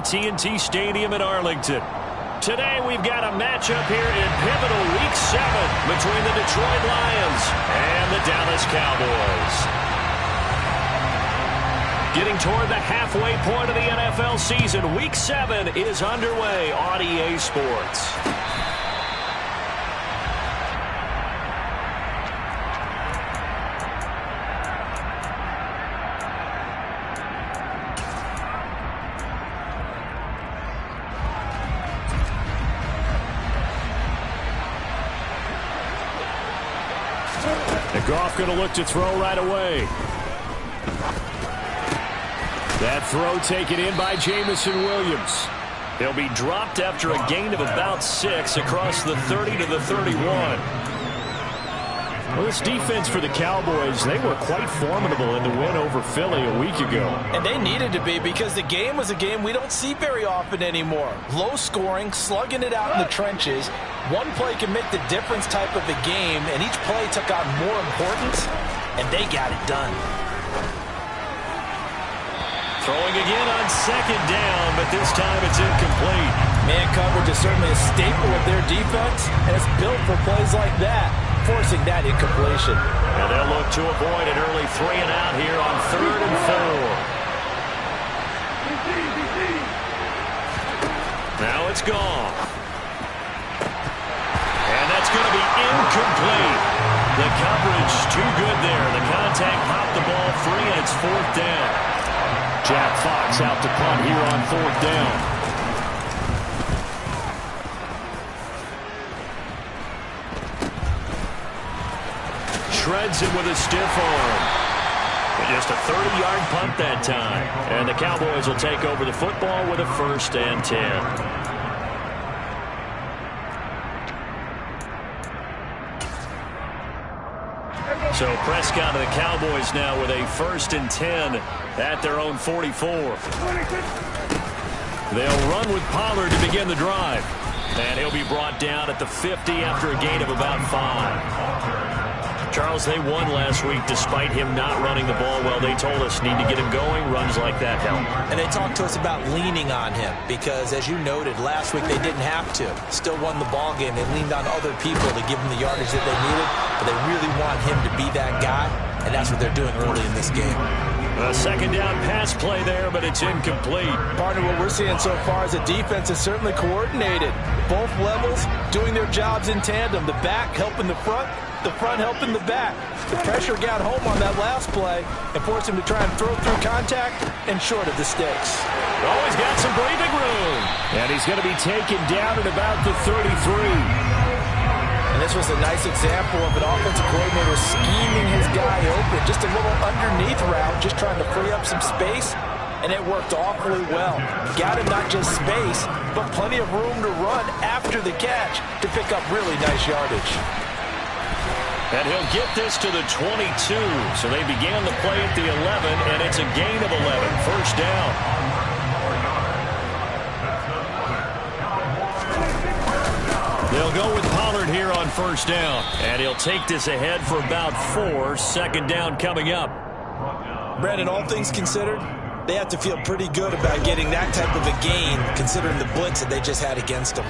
AT&T Stadium in Arlington. Today we've got a matchup here in pivotal Week 7 between the Detroit Lions and the Dallas Cowboys. Getting toward the halfway point of the NFL season, Week 7 is underway on EA Sports. Goff going to look to throw right away. That throw taken in by Jamison Williams. He'll be dropped after a gain of about 6 across the 30 to the 31. Well, this defense for the Cowboys, they were quite formidable in the win over Philly a week ago. And they needed to be, because the game was a game we don't see very often anymore. Low scoring, slugging it out in the trenches. One play can make the difference type of a game, and each play took on more importance, and they got it done. Throwing again on second down, but this time it's incomplete. Man coverage is certainly a staple of their defense, and it's built for plays like that, forcing that incompletion. And they'll look to avoid an early 3 and out here on 3rd and 4. Now it's gone. And that's going to be incomplete. The coverage too good there. The contact popped the ball free, and it's 4th down. Jack Fox out to punt here on 4th down. Shreds him with a stiff arm. Just a 30-yard punt that time. And the Cowboys will take over the football with a 1st and 10. So Prescott and the Cowboys now with a 1st and 10 at their own 44. They'll run with Pollard to begin the drive. And he'll be brought down at the 50 after a gain of about 5. Charles, they won last week despite him not running the ball well. They told us need to get him going. Runs like that help. And they talked to us about leaning on him because, as you noted, last week they didn't have to. Still won the ball game. They leaned on other people to give them the yardage that they needed. But they really want him to be that guy, and that's what they're doing early in this game. A 2nd down pass play there, but it's incomplete. Partner, what we're seeing so far is the defense is certainly coordinated. Both levels doing their jobs in tandem. The back helping the front helping the back. The pressure got home on that last play and forced him to try and throw through contact and short of the sticks. Oh, he's got some breathing room. And he's going to be taken down at about the 33. And this was a nice example of an offensive coordinator scheming his guy open. Just a little underneath route, just trying to free up some space, and it worked awfully well. Got him not just space, but plenty of room to run after the catch to pick up really nice yardage. And he'll get this to the 22. So they began the play at the 11, and it's a gain of 11. 1st down. They'll go with Pollard here on 1st down. And he'll take this ahead for about 4. 2nd down coming up. Brandon, all things considered, they have to feel pretty good about getting that type of a gain, considering the blitz that they just had against them.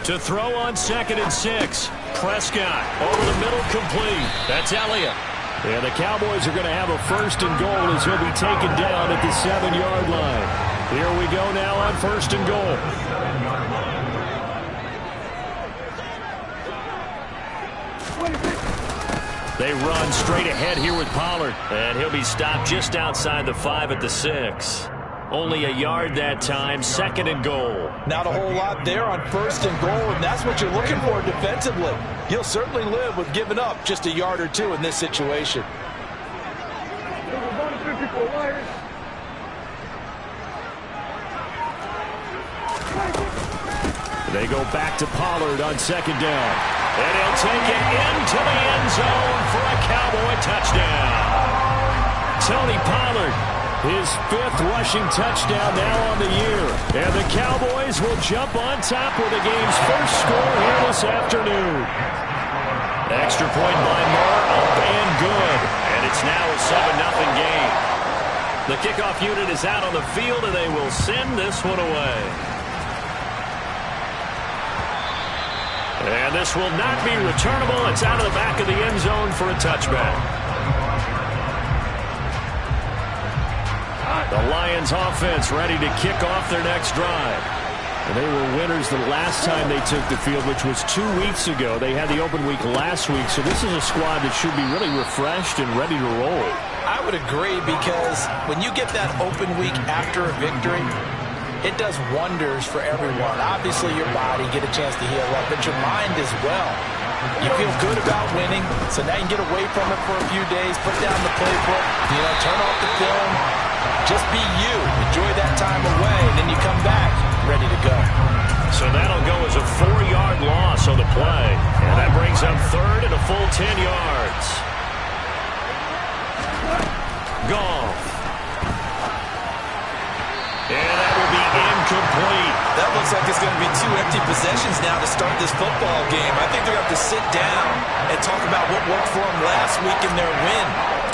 To throw on 2nd and 6. Prescott over the middle, complete. That's Elliott. And the Cowboys are going to have a 1st and goal as he'll be taken down at the 7-yard line. Here we go now on 1st and goal. They run straight ahead here with Pollard. And he'll be stopped just outside the 5 at the 6. Only a yard that time. 2nd and goal. Not a whole lot there on 1st and goal, and that's what you're looking for defensively. You'll certainly live with giving up just a yard or 2 in this situation. They go back to Pollard on 2nd down. And he'll take it into the end zone for a Cowboy touchdown. Tony Pollard, his 5th rushing touchdown now on the year. And the Cowboys will jump on top with the game's 1st score here this afternoon. Extra point by Moore, up and good. And it's now a 7-0 game. The kickoff unit is out on the field, and they will send this one away. And this will not be returnable. It's out of the back of the end zone for a touchback. The Lions offense ready to kick off their next drive. And they were winners the last time they took the field, which was 2 weeks ago. They had the open week last week, so this is a squad that should be really refreshed and ready to roll. I would agree, because when you get that open week after a victory, it does wonders for everyone. Obviously, your body get a chance to heal up, but your mind as well. You feel good about winning, so now you can get away from it for a few days, put down the playbook, turn off the film, just be you. Enjoy that time away, and then you come back ready to go. So that'll go as a 4-yard loss on the play, and that brings up third and a full 10 yards. Goff. And that will be incomplete. That looks like it's going to be 2 empty possessions now to start this football game. I think they're going to have to sit down and talk about what worked for them last week in their win.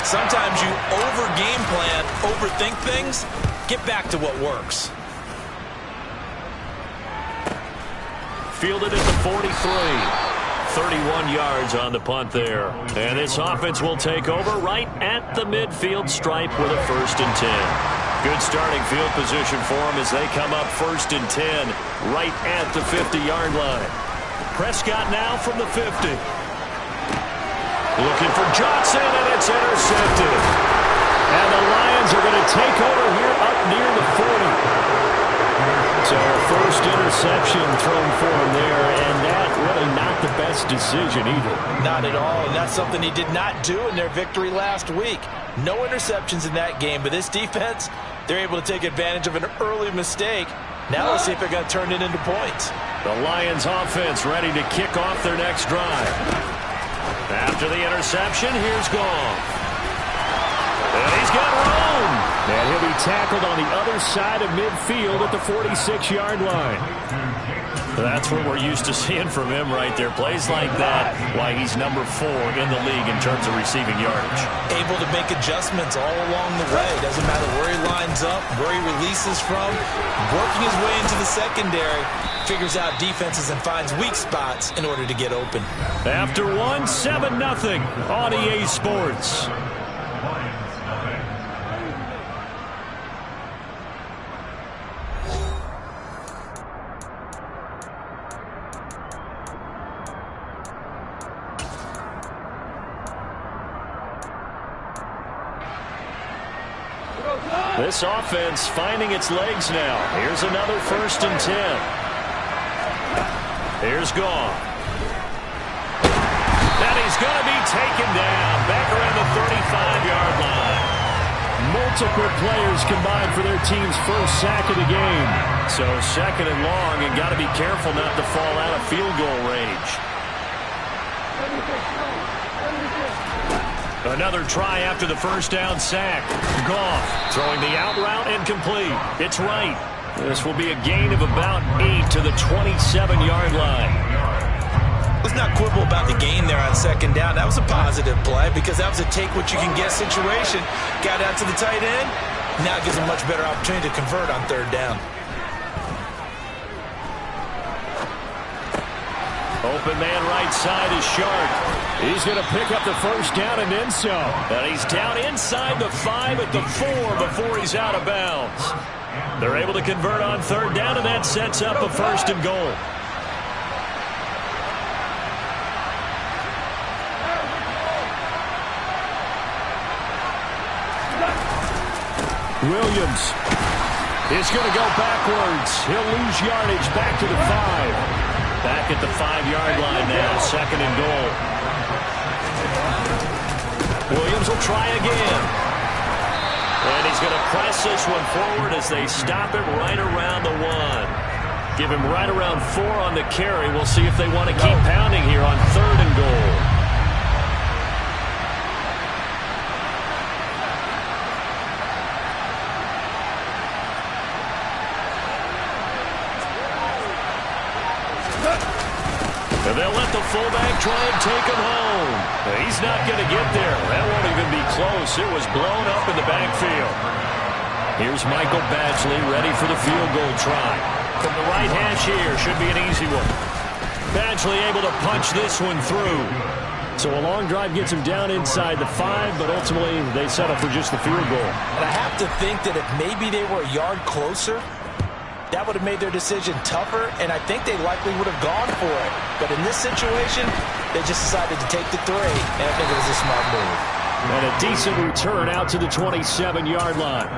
Sometimes you over-game plan, overthink things. Get back to what works. Fielded at the 43. 31 yards on the punt there. And this offense will take over right at the midfield stripe with a 1st and 10. Good starting field position for them as they come up 1st and 10 right at the 50-yard line. Prescott now from the 50. Looking for Johnson, and it's intercepted. And the Lions are going to take over here up near the 40. So first interception thrown for him there, and that really not the best decision either. Not at all, and that's something he did not do in their victory last week. No interceptions in that game, but this defense, they're able to take advantage of an early mistake. Now let's see if they're going to turn it into points. The Lions offense ready to kick off their next drive. After the interception, here's Goff. And he's got room. And he'll be tackled on the other side of midfield at the 46-yard line. That's what we're used to seeing from him right there. Plays like that, why he's number 4 in the league in terms of receiving yardage. Able to make adjustments all along the way. Doesn't matter where he lines up, where he releases from. Working his way into the secondary. Figures out defenses and finds weak spots in order to get open. After one, 7-0 on EA Sports. This offense finding its legs now. Here's another 1st and 10. Here's Goff. And he's going to be taken down back around the 35-yard line. Multiple players combined for their team's first sack of the game. So 2nd and long, and got to be careful not to fall out of field goal range. Another try after the 1st down sack. Goff throwing the out route and complete. It's right. This will be a gain of about 8 to the 27-yard line. Let's not quibble about the gain there on 2nd down. That was a positive play because that was a take-what-you-can-get situation. Got out to the tight end. Now it gives him a much better opportunity to convert on 3rd down. Open man right side is Shark. He's going to pick up the 1st down and then some. And he's down inside the 5 at the 4 before he's out of bounds. They're able to convert on 3rd down, and that sets up a 1st and goal. Williams is going to go backwards. He'll lose yardage back to the 5. Back at the 5-yard line now, 2nd and goal. Williams will try again. And he's going to press this one forward as they stop him right around the 1. Give him right around 4 on the carry. We'll see if they want to keep pounding here on 3rd and goal. And they'll let the fullback try and take him home. He's not going to get there. That won't even be close. It was blown up in the backfield. Here's Michael Badgley ready for the field goal try. From the right hash here, should be an easy one. Badgley able to punch this one through. So a long drive gets him down inside the 5, but ultimately they settle for just the field goal. And I have to think that if maybe they were a yard closer, that would have made their decision tougher, and I think they likely would have gone for it. But in this situation, they just decided to take the 3, and I think it was a smart move. And a decent return out to the 27-yard line.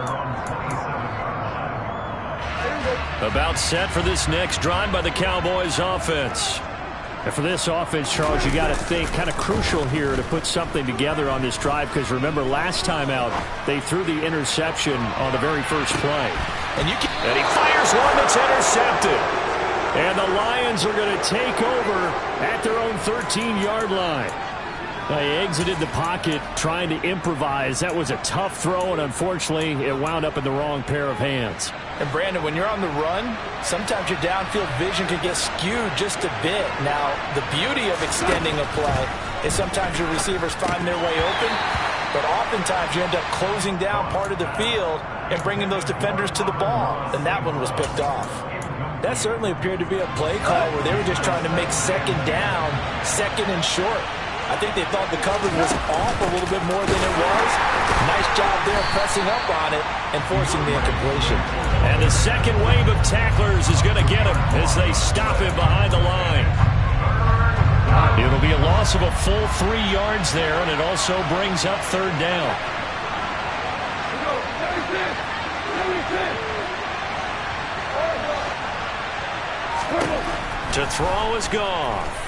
About set for this next drive by the Cowboys offense. And for this offense, Charles, you got to think kind of crucial here to put something together on this drive, because remember last time out they threw the interception on the very first play. And he fires one that's intercepted. And the Lions are going to take over at their own 13-yard line. They exited the pocket trying to improvise. That was a tough throw, and unfortunately it wound up in the wrong pair of hands. And Brandon, when you're on the run, sometimes your downfield vision can get skewed just a bit. Now, the beauty of extending a play is sometimes your receivers find their way open, but oftentimes you end up closing down part of the field and bringing those defenders to the ball, and that one was picked off. That certainly appeared to be a play call where they were just trying to make second down, second and short. I think they thought the coverage was off a little bit more than it was. Nice job there pressing up on it and forcing the incompletion. And the second wave of tacklers is going to get him as they stop him behind the line. It'll be a loss of a full 3 yards there, and it also brings up third down. To throw is Goff.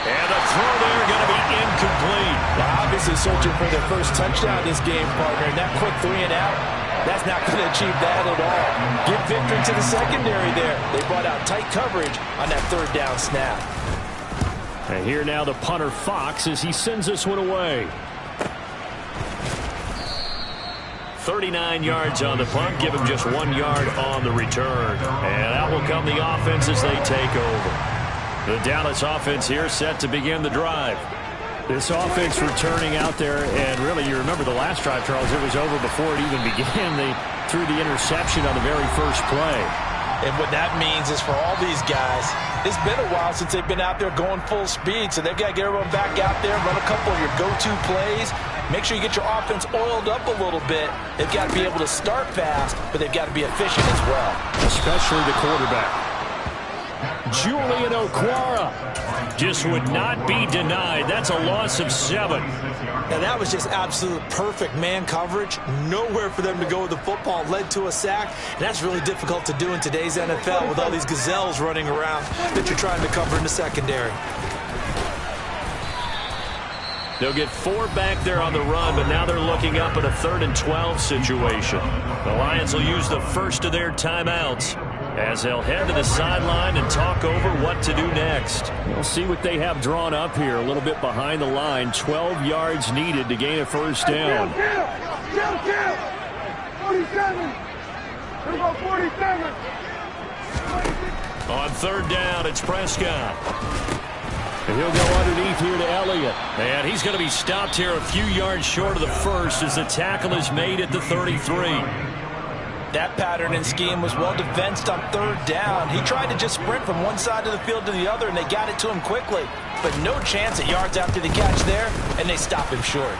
And the throw there going to be incomplete. Now, obviously searching for their first touchdown this game, partner. And that quick 3 and out, that's not going to achieve that at all. Give victory to the secondary there. They brought out tight coverage on that third down snap. And here now the punter Fox as he sends this one away. 39 yards on the punt, give him just 1 yard on the return. And out will come the offense as they take over. The Dallas offense here set to begin the drive. This offense returning out there, and really you remember the last drive, Charles, it was over before it even began. They threw the interception on the very first play. And what that means is for all these guys, it's been a while since they've been out there going full speed, so they've got to get everyone back out there, run a couple of your go-to plays. Make sure you get your offense oiled up a little bit. They've got to be able to start fast, but they've got to be efficient as well. Especially the quarterback. Julian Okwara just would not be denied. That's a loss of 7. Now that was just absolute perfect man coverage. Nowhere for them to go with the football. Led to a sack. And that's really difficult to do in today's NFL with all these gazelles running around that you're trying to cover in the secondary. They'll get 4 back there on the run, but now they're looking up at a 3rd and 12 situation. The Lions will use the first of their timeouts as they'll head to the sideline and talk over what to do next. We'll see what they have drawn up here, a little bit behind the line. 12 yards needed to gain a first down. 47. 47. On 3rd down, it's Prescott. And he'll go underneath here to Elliott. And he's going to be stopped here a few yards short of the first as the tackle is made at the 33. That pattern and scheme was well defensed on 3rd down. He tried to just sprint from one side of the field to the other, and they got it to him quickly. But no chance at yards after the catch there, and they stop him short.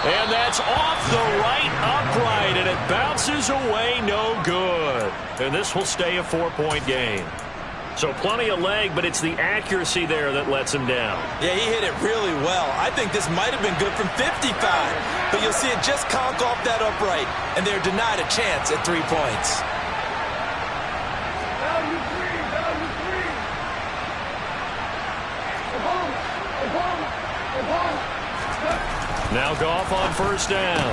And that's off the right upright, and it bounces away no good. And this will stay a 4-point game. So plenty of leg, but it's the accuracy there that lets him down. Yeah, he hit it really well. I think this might have been good from 55. But you'll see it just conk off that upright, and they're denied a chance at 3 points. Now Goff on 1st down.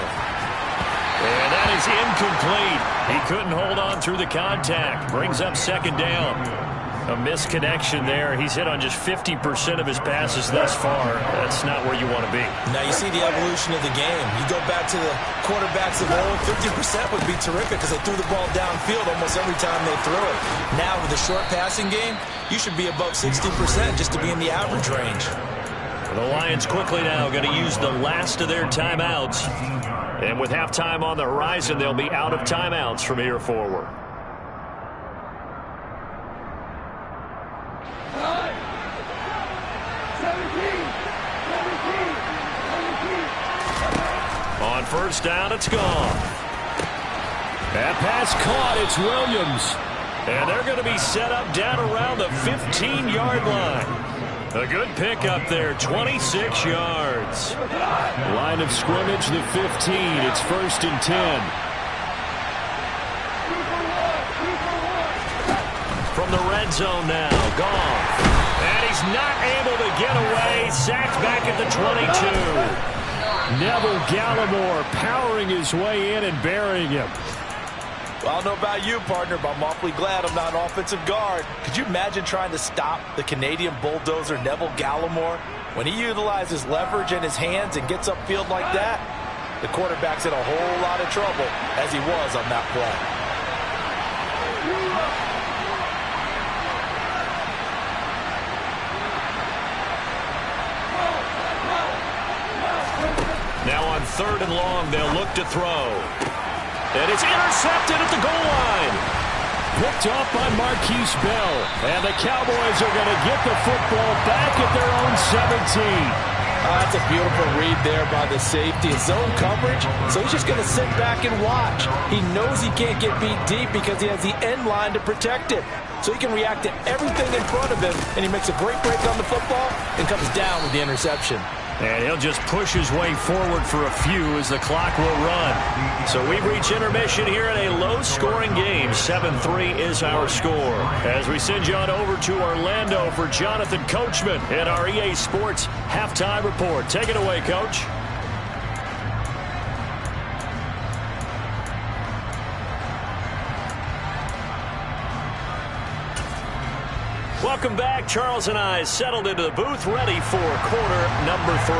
And that is incomplete. He couldn't hold on through the contact. Brings up 2nd down. A misconnection there. He's hit on just 50% of his passes thus far. That's not where you want to be. Now you see the evolution of the game. You go back to the quarterbacks of old, 50% would be terrific because they threw the ball downfield almost every time they threw it. Now with the short passing game, you should be above 60% just to be in the average range. The Lions quickly now going to use the last of their timeouts. And with halftime on the horizon, they'll be out of timeouts from here forward. On first down, it's gone. That pass caught. It's Williams. And they're going to be set up down around the 15-yard line. A good pick up there, 26 yards. Line of scrimmage, the 15. It's first and 10. From the red zone now, gone. And he's not able to get away. Sacked back at the 22. Neville Gallimore powering his way in and burying him. Well, I don't know about you, partner, but I'm awfully glad I'm not an offensive guard. Could you imagine trying to stop the Canadian bulldozer Neville Gallimore? When he utilizes leverage in his hands and gets upfield like that, the quarterback's in a whole lot of trouble, as he was on that play. Now on third and long, they'll look to throw. And it's intercepted at the goal line. Picked off by Marquise Bell. And the Cowboys are going to get the football back at their own 17. That's a beautiful read there by the safety. His zone coverage, so he's just going to sit back and watch. He knows he can't get beat deep because he has the end line to protect it. So he can react to everything in front of him, and he makes a great break on the football and comes down with the interception. And he'll just push his way forward for a few as the clock will run. So we've reached intermission here in a low-scoring game. 7-3 is our score. As we send you on over to Orlando for Jonathan Coachman in our EA Sports Halftime Report. Take it away, Coach. Welcome back. Charles and I settled into the booth, ready for quarter number 3.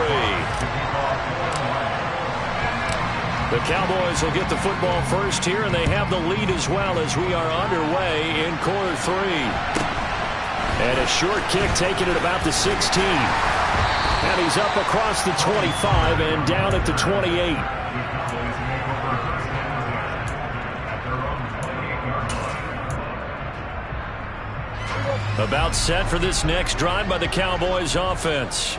The Cowboys will get the football first here, and they have the lead as well as we are underway in quarter 3. And a short kick taken at about the 16. And he's up across the 25 and down at the 28. About set for this next drive by the Cowboys offense.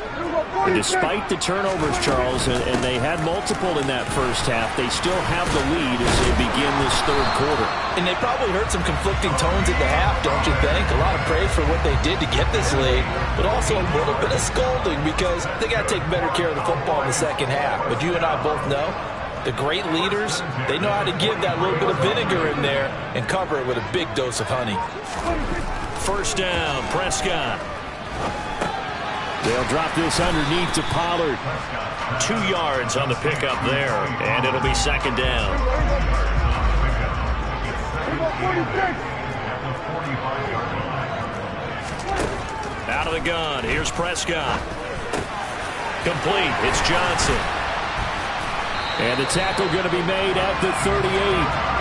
Despite the turnovers, Charles, and they had multiple in that first half, they still have the lead as they begin this third quarter. And they probably heard some conflicting tones at the half, don't you think? A lot of praise for what they did to get this lead, but also a little bit of scolding because they got to take better care of the football in the second half. But you and I both know the great leaders, they know how to give that little bit of vinegar in there and cover it with a big dose of honey. First down, Prescott. They'll drop this underneath to Pollard. 2 yards on the pickup there, and it'll be second down. Out of the gun, here's Prescott. Complete, it's Johnson. And the tackle going to be made at the 38.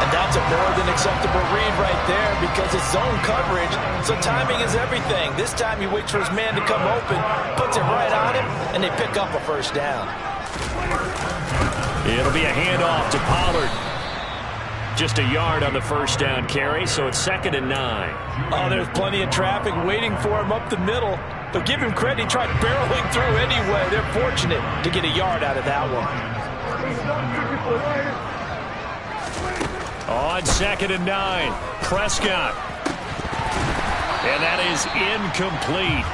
And that's a more than acceptable read right there because it's zone coverage, so timing is everything. This time he waits for his man to come open, puts it right on him, and they pick up a first down. It'll be a handoff to Pollard. Just a yard on the first down carry, so it's second and 9. Oh, there's plenty of traffic waiting for him up the middle. But give him credit, he tried barreling through anyway. They're fortunate to get a yard out of that one. On second and 9, Prescott. And that is incomplete.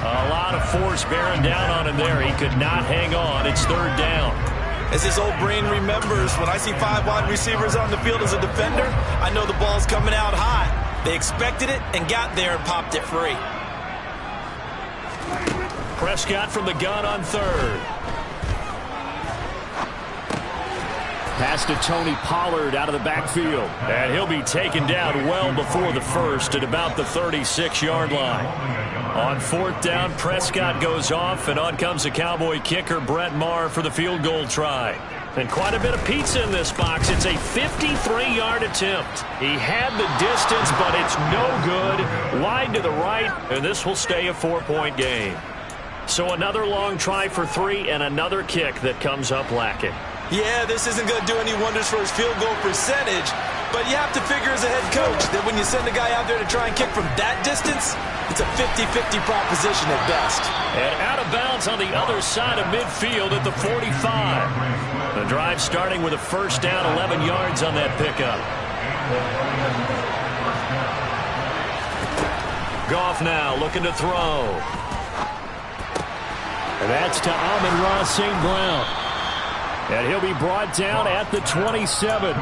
A lot of force bearing down on him there. He could not hang on. It's third down. As his old brain remembers, when I see 5 wide receivers on the field as a defender, I know the ball's coming out hot. They expected it and got there and popped it free. Prescott from the gun on third. Pass to Tony Pollard out of the backfield. And he'll be taken down well before the first at about the 36-yard line. On fourth down, Prescott goes off, and on comes the Cowboy kicker, Brett Maher, for the field goal try. And quite a bit of pizza in this box. It's a 53-yard attempt. He had the distance, but it's no good. Wide to the right, and this will stay a 4-point game. So another long try for 3 and another kick that comes up lacking. Yeah, this isn't going to do any wonders for his field goal percentage, but you have to figure as a head coach that when you send a guy out there to try and kick from that distance, it's a 50-50 proposition at best. And out of bounds on the other side of midfield at the 45. The drive starting with a first down, 11 yards on that pickup. Goff now looking to throw. And that's to Amon-Ra St. Brown. And he'll be brought down at the 27.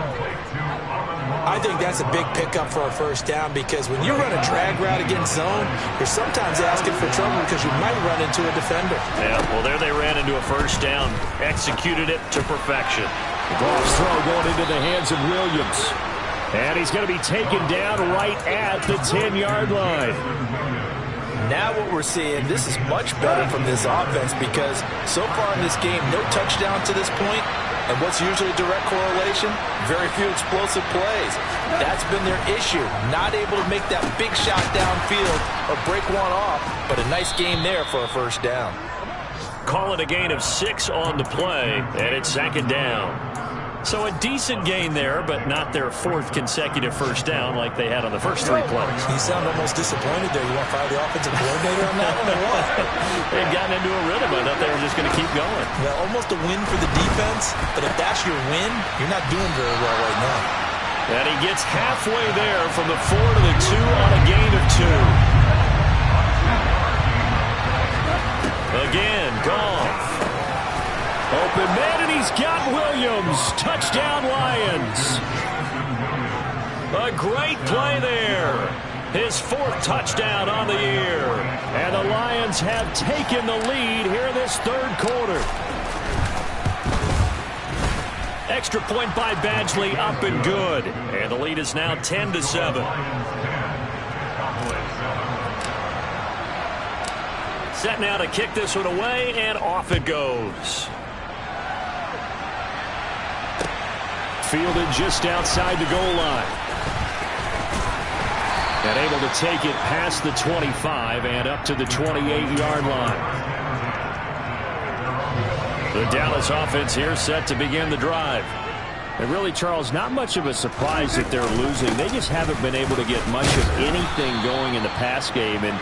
I think that's a big pickup for a first down because when you run a drag route against zone, you're sometimes asking for trouble because you might run into a defender. Yeah, well, there they ran into a first down. Executed it to perfection. Goff's throw going into the hands of Williams. And he's going to be taken down right at the 10-yard line. Now what we're seeing, this is much better from this offense because so far in this game, no touchdown to this point. And what's usually a direct correlation? Very few explosive plays. That's been their issue. Not able to make that big shot downfield or break one off, but a nice game there for a first down. Call it a gain of 6 on the play, and it's second down. So a decent gain there, but not their 4th consecutive first down like they had on the first 3 plays. You sound almost disappointed there. You want to fire the offensive coordinator on that one or what? They've gotten into a rhythm. I thought they were just going to keep going. Well, almost a win for the defense, but if that's your win, you're not doing very well right now. And he gets halfway there from the 4 to the 2 on a gain of 2. Again, Goff. Open man, and he's got Williams. Touchdown, Lions. A great play there. His 4th touchdown on the year. And the Lions have taken the lead here in this 3rd quarter. Extra point by Badgley, up and good. And the lead is now 10-7. Set now to kick this one away, and off it goes. Fielded just outside the goal line. And able to take it past the 25 and up to the 28-yard line. The Dallas offense here set to begin the drive. And really, Charles, not much of a surprise that they're losing. They just haven't been able to get much of anything going in the pass game. And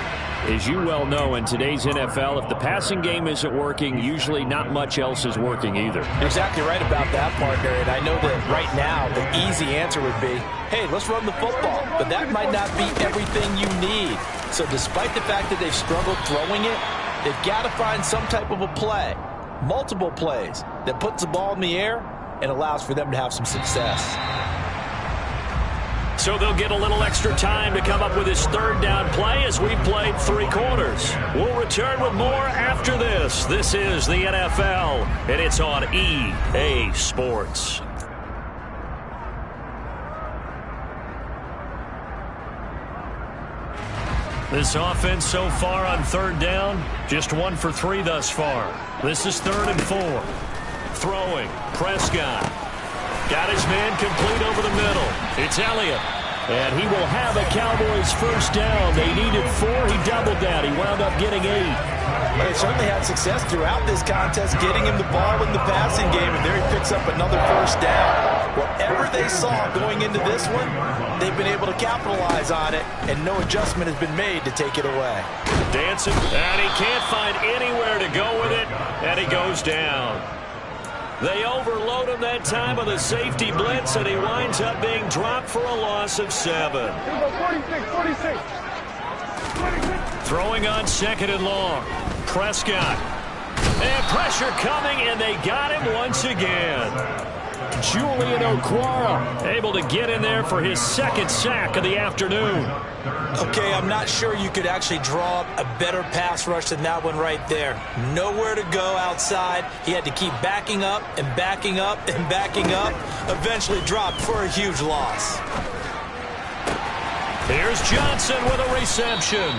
as you well know, in today's NFL, if the passing game isn't working, usually not much else is working either. You're exactly right about that, partner. And I know that right now the easy answer would be, hey, let's run the football. But that might not be everything you need. So despite the fact that they've struggled throwing it, they've got to find some type of a play, multiple plays, that puts the ball in the air and allows for them to have some success. So they'll get a little extra time to come up with his 3rd down play as we've played 3 quarters. We'll return with more after this. This is the NFL, and it's on EA Sports. This offense so far on 3rd down, just 1 for 3 thus far. This is 3rd and 4. Throwing, Prescott. Got his man complete over the middle. It's Elliott. And he will have a Cowboys first down. They needed 4. He doubled that. He wound up getting 8. They certainly had success throughout this contest, getting him the ball in the passing game, and there he picks up another first down. Whatever they saw going into this one, they've been able to capitalize on it, and no adjustment has been made to take it away. Dancing, and he can't find anywhere to go with it, and he goes down. They overload him that time with a safety blitz, and he winds up being dropped for a loss of 7. 46. Throwing on 2nd and long. Prescott. And pressure coming, and they got him once again. Julian Okwara able to get in there for his second sack of the afternoon. Okay, I'm not sure you could actually draw up a better pass rush than that one right there. Nowhere to go outside. He had to keep backing up and backing up and backing up. Eventually dropped for a huge loss. Here's Johnson with a reception.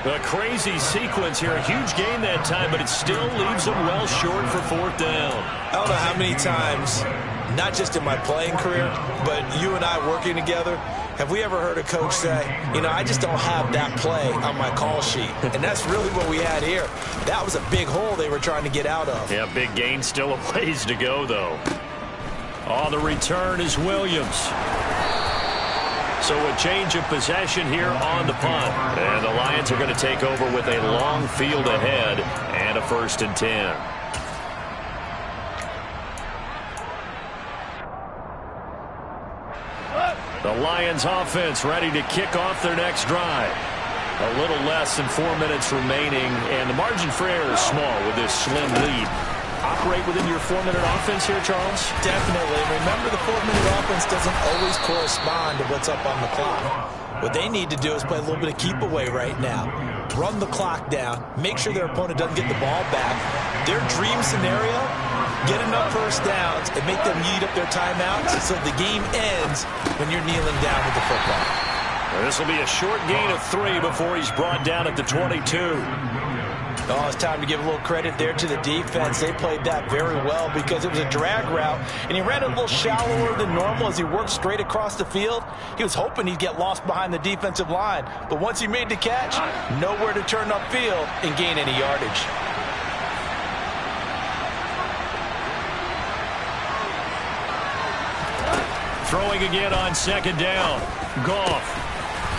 A crazy sequence here. A huge gain that time, but it still leaves him well short for fourth down. I don't know how many times, not just in my playing career, but you and I working together, have we ever heard a coach say, you know, I just don't have that play on my call sheet. And that's really what we had here. That was a big hole they were trying to get out of. Yeah, big gain. Still a ways to go, though. On the return is Williams. So a change of possession here on the punt. And the Lions are going to take over with a long field ahead and a 1st and 10. The Lions offense ready to kick off their next drive. A little less than 4 minutes remaining, and the margin for error is small with this slim lead. Operate within your 4-minute offense here, Charles? Definitely. Remember, the 4-minute offense doesn't always correspond to what's up on the clock. What they need to do is play a little bit of keep away right now. Run the clock down. Make sure their opponent doesn't get the ball back. Their dream scenario, get enough first downs and make them eat up their timeouts so the game ends when you're kneeling down with the football. This will be a short gain of 3 before he's brought down at the 22. Oh, it's time to give a little credit there to the defense. They played that very well because it was a drag route, and he ran a little shallower than normal as he worked straight across the field. He was hoping he'd get lost behind the defensive line, but once he made the catch, nowhere to turn upfield and gain any yardage. Throwing again on 2nd down. Goff.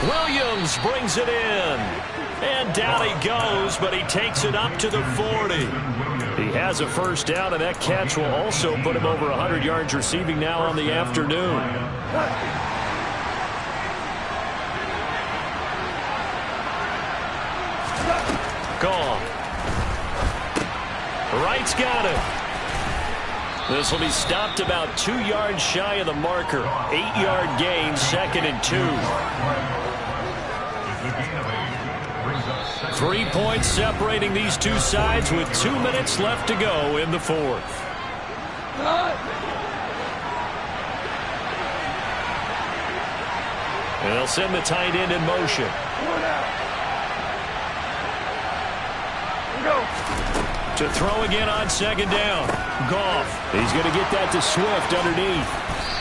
Williams brings it in. And down he goes, but he takes it up to the 40. He has a 1st down, and that catch will also put him over 100 yards receiving now on the afternoon. Goff. Wright's got it. This will be stopped about 2 yards shy of the marker. 8-yard gain, 2nd and 2. 3 points separating these two sides with 2 minutes left to go in the 4th. And they'll send the tight end in motion. To throw again on 2nd down. Goff. He's going to get that to Swift underneath.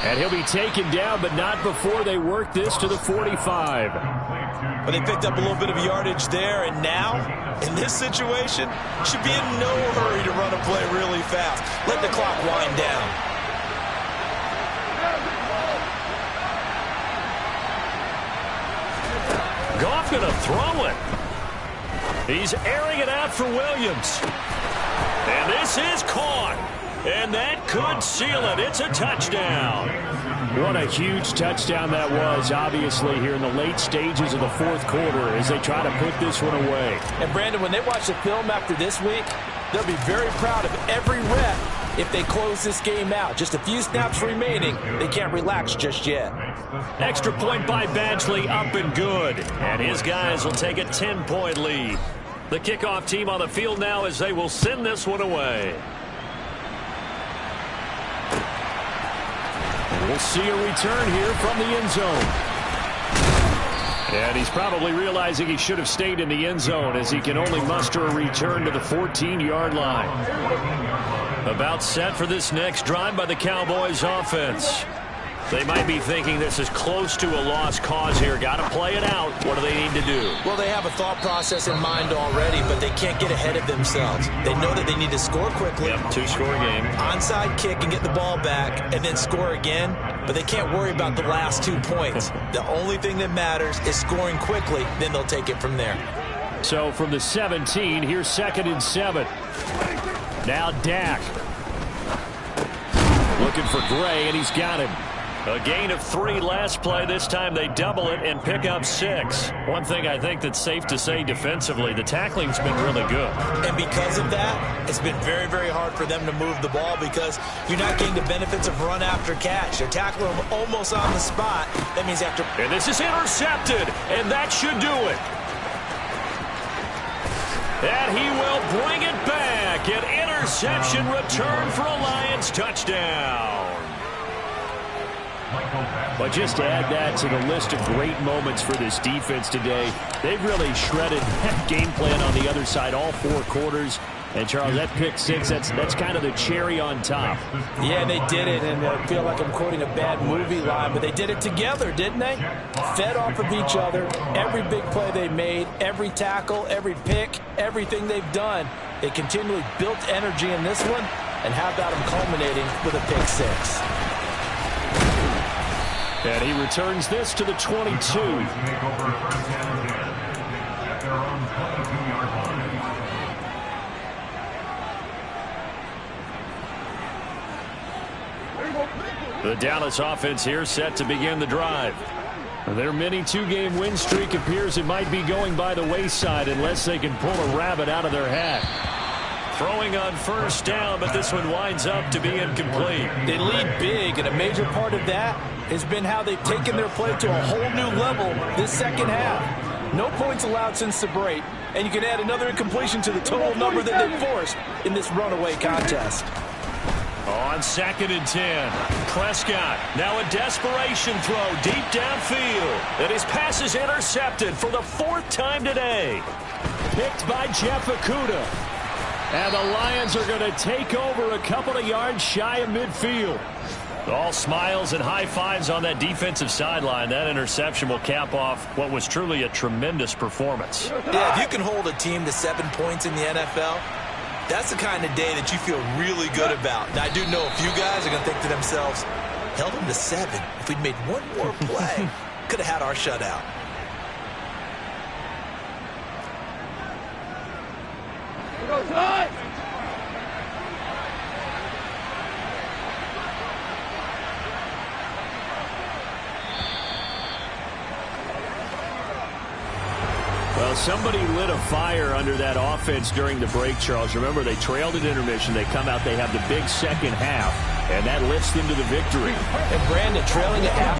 And he'll be taken down, but not before they work this to the 45. But they picked up a little bit of yardage there, and now, in this situation, should be in no hurry to run a play really fast. Let the clock wind down. Goff going to throw it. He's airing it out for Williams. And this is caught. And that could seal it. It's a touchdown. What a huge touchdown that was, obviously, here in the late stages of the 4th quarter as they try to put this one away. And, Brandon, when they watch the film after this week, they'll be very proud of every rep if they close this game out. Just a few snaps remaining. They can't relax just yet. Extra point by Badgley, up and good. And his guys will take a 10-point lead. The kickoff team on the field now as they will send this one away. We'll see a return here from the end zone. And he's probably realizing he should have stayed in the end zone as he can only muster a return to the 14-yard line. About set for this next drive by the Cowboys offense. They might be thinking this is close to a lost cause here. Got to play it out. What do they need to do? Well, they have a thought process in mind already, but they can't get ahead of themselves. They know that they need to score quickly. Yep, 2-score game. Onside kick and get the ball back and then score again, but they can't worry about the last 2 points. The only thing that matters is scoring quickly, then they'll take it from there. So from the 17, here's 2nd and 7. Now Dak. Looking for Gray, and he's got him. A gain of 3 last play. This time they double it and pick up 6. One thing I think that's safe to say defensively, the tackling's been really good. And because of that, it's been very, very hard for them to move the ball because you're not getting the benefits of run after catch. They're tackling them almost on the spot. That means after... And this is intercepted, and that should do it. And he will bring it back. An interception return for a Lions touchdown. But just to add that to the list of great moments for this defense today, they've really shredded that game plan on the other side all 4 quarters. And, Charles, that pick 6, that's kind of the cherry on top. Yeah, they did it, and I feel like I'm quoting a bad movie line, but they did it together, didn't they? Fed off of each other, every big play they made, every tackle, every pick, everything they've done. They continually built energy in this one, and how about them culminating with a pick 6? And he returns this to the 22. The Dallas offense here set to begin the drive. Their mini 2-game win streak appears it might be going by the wayside unless they can pull a rabbit out of their hat. Throwing on first down, but this one winds up to be incomplete. They lead big, and a major part of that has been how they've taken their play to a whole new level this second half. No points allowed since the break, and you can add another incompletion to the total number that they forced in this runaway contest. On 2nd and 10, Prescott, now a desperation throw deep downfield. And his pass is intercepted for the 4th time today. Picked by Jeff Okudah. And the Lions are going to take over a couple of yards shy of midfield. All smiles and high fives on that defensive sideline. That interception will cap off what was truly a tremendous performance. Yeah, if you can hold a team to 7 points in the NFL, that's the kind of day that you feel really good about. Now, I do know a few guys are going to think to themselves, held them to 7. If we'd made one more play, could have had our shutout. Well, somebody lit a fire under that offense during the break, Charles. Remember, they trailed at intermission. They come out, they have the big second half, and that lifts them to the victory. And Brandon trailing at half.